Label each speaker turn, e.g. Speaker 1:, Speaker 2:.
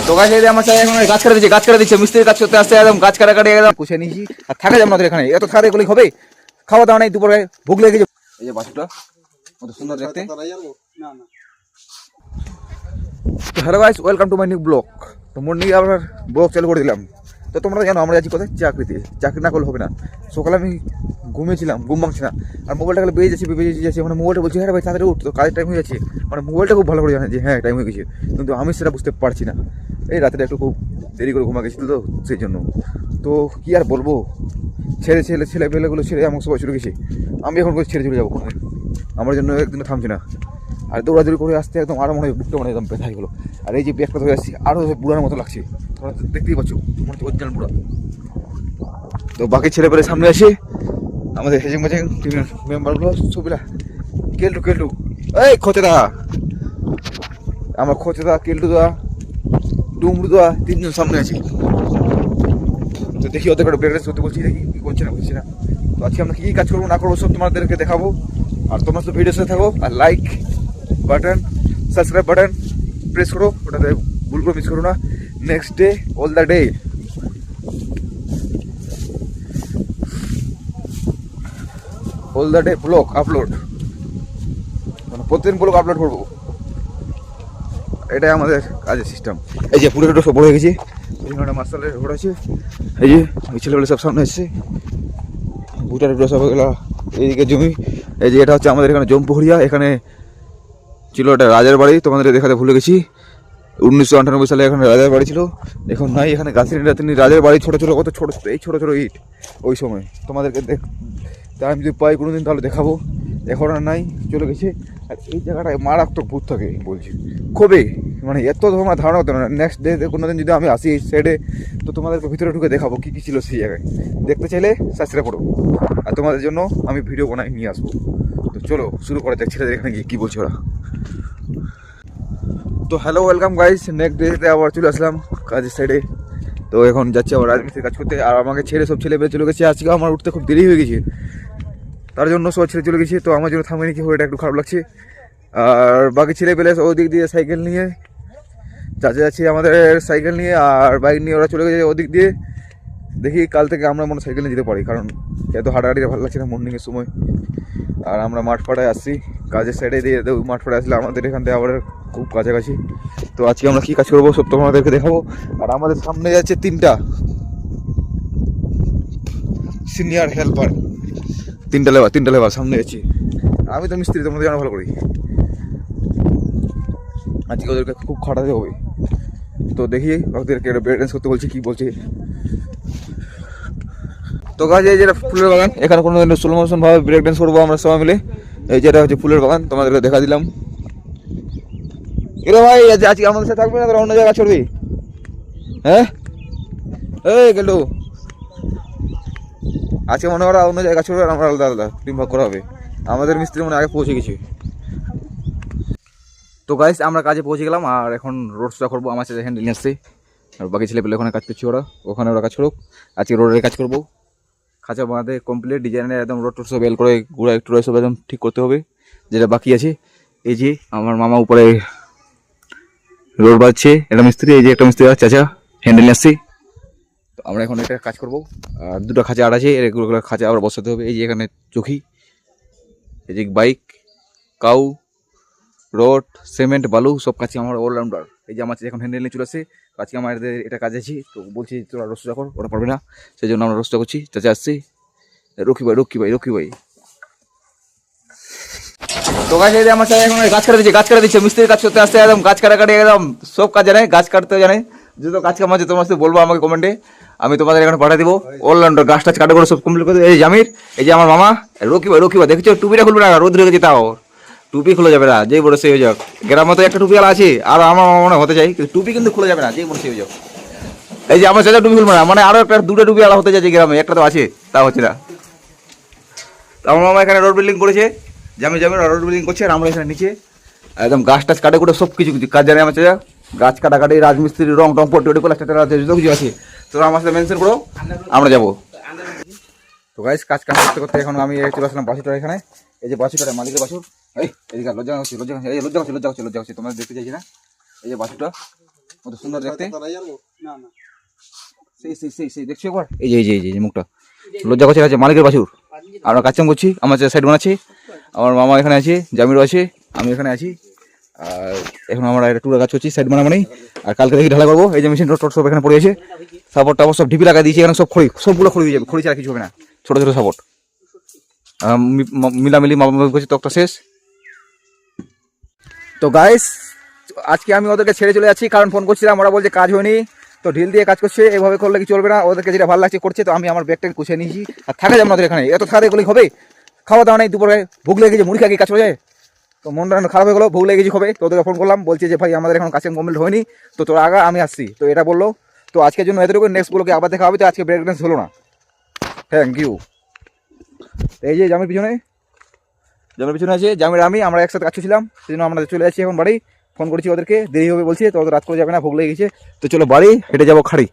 Speaker 1: তো গাছ এই আমার এখন গাছ কাটা দিচ্ছে মিস্ত্রির কাজ করতে আসতে একদম গাছ কাটাকাটি একদম পুষে নিয়েছি। আর থাকা যাবে আমাদের এখানে এত থাকা এগুলি হবে, খাওয়া দাওয়া নেই, দুপুরে ভোগ লেগে গেছে। এই যে বাছুরটা কত সুন্দর দেখতে। তো hello guys, welcome to my new blog. তো মর্নিং আবার ব্লগ চালু করে দিলাম। তো তোমরা জানো আমরা যাচ্ছি কোথায়, চাকরিতে। চাকরি না করলে হবে না। সকালে আমি ঘুমিয়েছিলাম, ঘুম ভাঙছে না, আর মোবাইলটা গেলে বেরিয়ে যাচ্ছে মানে মোবাইলটা বলছি হ্যাঁ ভাই তাড়াতাড়ি উঠ, তো কাজের টাইম হয়ে যাচ্ছে। মানে মোবাইলটা খুব ভালো করে জানে যে হ্যাঁ টাইম হয়ে গেছে, কিন্তু আমি সেটা বুঝতে পারছি না। এই রাত্রে একটু খুব দেরি করে ঘুমা গেছিল তো সেই জন্য। তো কী আর বলবো, ছেলেপেলেগুলো ছেড়ে আমার সবাই চলে গেছে। আমি এখন করে ছেড়ে চলে যাবো, আমার জন্য একদিনও থামছি না। আর দৌড়াদৌড়ি করে আসতে একদম আরও মনে হয় বুকটা মানে একদম ব্যথা হলো। আর এই যে ব্যাগটা ধরে আসছি আরও বুড়ার মতো লাগছে, তোমরা দেখতেই পাচ্ছ মনে হচ্ছে অরিজিনাল বুড়া। তো বাকি ছেলেপেলে সামনে আসে, আমাদের হেজিং মেজিং টিমের মেম্বারগুলো ছবিরা কেলটু এই খোঁচেদা, আমার খোঁচেদা, কেলটুদা, ডুমরুদা, তিনজন সামনে আছে। তো দেখি ওদের একটা ব্রেক রেস করতে বলছি, দেখি কী করছে না বুঝছি না। তো আজকে আমরা কী কাজ করবো না করবো সব তোমাদেরকে দেখাবো। আর তোমরা তো ভিডিওর সাথে থাকো, আর like button, subscribe button press করো, ওটাতে ভুল করে মিস করো না। Next day all the day blog upload, মানে প্রতিদিন ব্লগ আপলোড করবো, এটাই আমাদের কাজের সিস্টেম। এই যে পুরো রোড সব বড় হয়ে গেছে, এখানে মার্শালের রোড আছে। এই যে ওই ছেলেগুলো সব সামনে এসছে, ভুটার রোড সব এগুলো এইদিকে জমি। এই যে এটা হচ্ছে আমাদের এখানে জমপুহরিয়া, এখানে ছিল একটা রাজার বাড়ি, তোমাদের দেখাতে ভুলে গেছি। 1998 সালে এখানে রাজার বাড়ি ছিল, এখন নাই। এখানে গাছের রাজার বাড়ি ছোটো ছোটো, কত ছোটো ছোটো, এই ছোটো ছোটো ইট ওই সময় তোমাদেরকে আমি যদি পাই কোনো দিন তাহলে দেখাবো। এখন আর নাই, চলে গেছে। আর এই জায়গাটায় মারাত্মক ভূত থাকে বলছি, খুবই মানে এত তোমার ধারণা হতো না। নেক্সট ডে কোনো দিন যদি আমি আসি এই সাইডে, তো তোমাদেরকে ভিতরে ঢুকে দেখাবো কী কী ছিল সেই জায়গায়। দেখতে চাইলে সাবস্ক্রাইব করো, আর তোমাদের জন্য আমি ভিডিও বানাই নিয়ে আসবো। তো চলো শুরু করা যাক, ছেলেদের এখানে গিয়ে কী বলছে ওরা। তো হ্যালো ওয়েলকাম গাইস, নেক্সট ডেতে আবার চলে আসলাম কাজের সাইডে। তো এখন যাচ্ছি আবার রাজমিস্ত্রির কাজ করতে, আর আমাকে ছেড়ে সব ছেলে পেলে চলে গেছে। আজকে আমার উঠতে খুব দেরি হয়ে গেছে, তার জন্য সব ছেড়ে চলে গেছে। তো আমার জন্য থামে কি হয়ে, এটা একটু খারাপ লাগছে। আর বাকি ছেলে পেলে ওই দিক দিয়ে সাইকেল নিয়ে যাচ্ছে আমাদের সাইকেল নিয়ে আর বাইক নিয়ে ওরা চলে গেছে ওদিক দিয়ে। দেখি কাল থেকে আমরা মনে সাইকেল নিয়ে যেতে পারি, কারণ এত হাঁটাহাঁটিটা ভালো লাগছে না মর্নিংয়ের সময়। আর আমরা মাঠ ফাটায় আসছি কাজের সাইডে দিয়ে, মাঠ ফাটায় আসলে আমাদের এখান থেকে আবার খুব কাছাকাছি। তো আজকে আমরা কী কাজ করবো সব তোমাদেরকে দেখাবো। আর আমাদের সামনে যাচ্ছে 3টা সিনিয়র হেল্পার, 3টা লেবার সামনে যাচ্ছি। আমি তো মিস্ত্রি, তোমাদের জানা ভালো করি। আজকে ওদেরকে খুব খাটাতে হবে। তো দেখি ওদেরকে ব্রেক ড্যান্স করতে বলছি, কী বলছে। তো গাছ এই যেটা ফুলের বাগান, এখানে কোনো স্লো মোশন ভাবে ব্রেক ড্যান্স করবো আমরা সবাই মিলে। এই যেটা হচ্ছে ফুলের বাগান, তোমাদেরকে দেখা দিলাম। এরে ভাই আজকে আমাদের সাথে থাকবে না, তোরা অন্য জায়গায় ছড়বি? হ্যাঁ এই গেলো, আজকে মনে করা অন্য জায়গা ছড়বে, আর আমরা আলাদা আলাদা টিম ভাগ করা হবে। আমাদের মিস্ত্রি মনে আগে পৌঁছে গেছে। তো গাইস আমরা কাজে পৌঁছে গেলাম, আর এখন রোড শো করবো। আমার সাথে হ্যান্ডেল নিয়ে আসছে, আর বাকি ছেলেপেলে ওখানে কাজ করছি, ওখানে ওরা কাজ করুক। আজকে রোডের কাজ করবো, খাঁচা বাঁধে কমপ্লিট, ডিজাইনের একদম রোড টোড সব বেল করে গুঁড়া একটু সব একদম ঠিক করতে হবে যেটা বাকি আছে। এই যে আমার মামা উপরে রোড বাঁধছে, একটা মিস্ত্রি, এই যে একটা মিস্ত্রি চাচা হ্যান্ডেল নিয়ে আসছি। তো আমরা এখন এটা কাজ করবো। আর 2টা খাঁচা আট আছে, এগুলো খাঁচা আবার বসাতে হবে। এই যে এখানে চোখি, এই যে বাইক, কাউ, রড, সিমেন্ট, বালু সব কাছে আমার অলরাউন্ডার। এই যে আমার এখন হ্যান্ডেল নিয়ে চলে আসে, আজকে আমাদের এটা কাজ আছে। তো বলছি তোরা রোস্টটা কর, ওরা পারবে না, সেই জন্য আমরা রোস্টটা করছি। চাচা আসছি, রকি ভাই। তো গাছ এই যে আমার সাথে এখন গাছ কাটা দিচ্ছে মিস্ত্রির কাজ করতে আসতে একদম গাছ কাটাকাটি একদম সব কাজ জানে, গাছ কাটতে জানে। যত কাজ কাম আছে তোমার সাথে বলবো আমাকে কমেন্টে, আমি তোমাদের এখানে পাঠিয়ে দিব। অলরাউন্ডার, গাছ টাছ কাটা করে সব কমপ্লিট করে। এই জামির, এই যে আমার মামা রকি ভাই দেখেছো, টুপিটা খুলবে না, রোদ রেখেছে, তাও টুপি খুলে যাবে না, যেই বড় সেই হয়ে যাক। গ্রামে তো একটা টুপি আলা আছে, আর আমার মামা মনে হতে চাই, কিন্তু টুপি কিন্তু খুলে যাবে না, যেই বড় সেই হয়ে যাক। এই যে আমার সাথে টুপি খুলবে না, মানে আরো একটা 2টা টুপি আলা হতে যাচ্ছে গ্রামে, একটা তো আছে, তা হচ্ছে না। আমার মামা এখানে রোড বিল্ডিং করেছে, জামি রোড বিল্ডিং করছে, আর আমরা এখানে নিচে একদম গাছ টাছ কাটে করে সব কিছু কাজ জানে আমার চাচা। গাছ কাটাকাটি, রাজমিস্ত্রি, রং টং পটি প্লাস্টার যত কিছু আছে, তোরা আমার সাথে মেনশন করো, আমরা যাবো। তো গাইস কাজ করতে করতে এখন আমি চলে আসলাম বাছুরটার এখানে। এই যে বাছুরটা মালিকের বাছুর, এই এদিকে লজ্জা হচ্ছে, তোমাদের দেখতে চাইছি না। এই যে বাছুরটা, কত সুন্দর দেখতে।
Speaker 2: না না
Speaker 1: সেই দেখছি একবার, এই যে মুখটা লজ্জা করছে, আছে মালিকের বাছুর। আমরা কাজ কাম করছি, আমার সাইড বানাচ্ছি, আমার মামা এখানে আছে, জামিরও আছে, আমি এখানে আছি। আর এখন আমরা একটা টুরের কাজ করছি সাইড বানাবানি। আর কালকে দেখি ঢালা করবো। এই যে মেশিন টোট সব এখানে পড়ে আছে, সাপোর্ট টাপড় সব ঢিপি লাগাই দিয়েছি, এখানে সব খড়ি, সবগুলো খড়ি দিয়ে যাবে, খড়ি ছাড়া কিছু হবে না, ছোটো ছোটো সাপোর্ট মিলামিলি করছি, তকটা শেষ। তো গাইস আজকে আমি ওদেরকে ছেড়ে চলে যাচ্ছি, কারণ ফোন করছিলাম, ওরা বলছে কাজ হয়নি, তো ঢিল দিয়ে কাজ করছে, এভাবে করলে কি চলবে না, ওদেরকে যেটা ভালো লাগছে করছে। তো আমি আমার ব্যাগটাকে গুছিয়ে নিয়েছি, আর থাকা যাবে না ওদের এখানে, এত থাকা গেলেই হবে, খাওয়া দাওয়া নেই, দুপুরে ভুক লেগে গেছে, মুড়ি খাগিয়ে কাজ হয়ে যায়, তো মনটা খারাপ হয়ে গেলো, ভুক লেগে গেছি হবে। তো ওদেরকে ফোন করলাম, বলছে যে ভাই আমাদের এখন কাজ কমপ্লিট হয়নি, তো তোরা আগা, আমি আসছি, তো এটা বললো। তো আজকের জন্য এতটুকু, নেক্সটগুলোকে আবার দেখা হবে। তো আজকে ব্রেক ড্যান্স হলো না, থ্যাংক ইউ। এই যে জামির পিছনে আছে জামির, আমরা একসাথে কাজ ছিলাম, সেই জন্য আমরা চলে যাচ্ছি এখন বাড়ি। ফোন করেছি ওদেরকে, দেরি হবে বলছে, তো ওদের রাত করে যাবে না, ভুক লেগে গেছে, তো চলো বাড়ি হেঁটে যাবো খাড়ি।